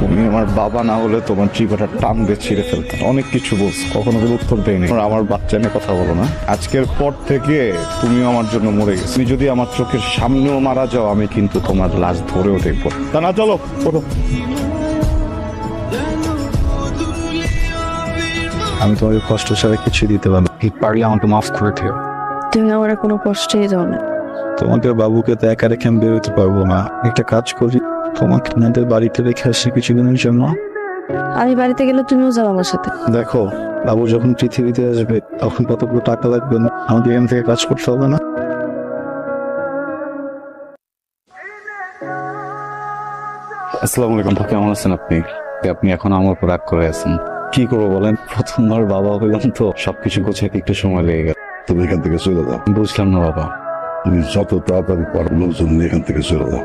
তুমি আমার বাবা না হলে তোমার জীবনটা টান দিয়ে ছিঁড়ে ফেলতাম। অনেক কিছু বলছো, কখনো কোনো উত্তর দেয়নি। আমার বাচ্চা নিয়ে কথা বলো না। আজকের পর থেকে তুমিও আমার জন্য মরে গেছো। তুমি যদি আমার চোখের সামনেও মারা যাও, আমি কিন্তু তোমার লাশ ধরেও দেখবো। তা না, চলো ওঠো। আমি তোমাকে কষ্ট ছাড়া কিছু দিতে পারবো, পারলে আমাকে মাফ করে দিও। তুমি আমার কোনো কষ্টই দাও না। তোমাকে বাবুকে তো একা রেখে আমি বেরোতে পারবো না। একটা কাজ করি, তোমাকে নাদের বাড়িতে রেখে আসি কিছুদিনের জন্য। আমি বাড়িতে গেলে তুমিও যাও আমার সাথে। দেখো, বাবু যখন পৃথিবীতে আসবে তখন কতগুলো টাকা লাগবে না, আমাকে এখান থেকে কাজ করতে হবে না? আসসালামু আলাইকুম। কেমন আছেন আপনি? আপনি এখন আমার উপর রাগ করে আছেন। কি করবো বলেন, প্রথমবার বাবা হইলাম তো সবকিছু গোছাইতে একটু সময় লেগে গেল। তুমি এখান থেকে চলে যাও। বুঝলাম না বাবা। তুমি যত তাড়াতাড়ি পারো লোকজন নিয়ে এখান থেকে চলে যাও।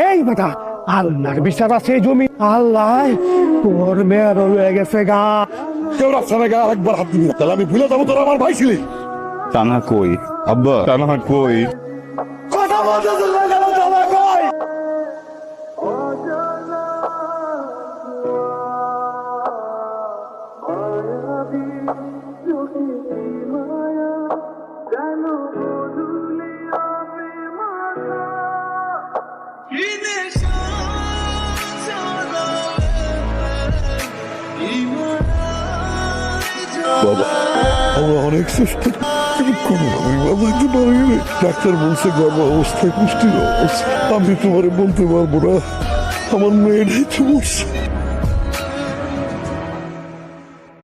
এই বেটা, আল্লাহর বিচার আছে জমি। আল্লাহ তোর মেয়ের রয়ে গেছে গা। কেউ রাস্তা না গা একবার হাত দিবি না, তাহলে আমি ভুলে যাবো তোর আমার ভাই ছিলি। টানা কই আব্বা? টানা কই? কথা বলতে চলে গেল জানা কই? বাবা, আমরা অনেক চেষ্টা কোনোভাবে বাঁচাইতে পারিনি। ডাক্তার বলছে গর্ভ অবস্থায় পুষ্টির অবস্থা। আমি তোমারে বলতে পারবো না, আমার মেয়েটাই তো বলছে।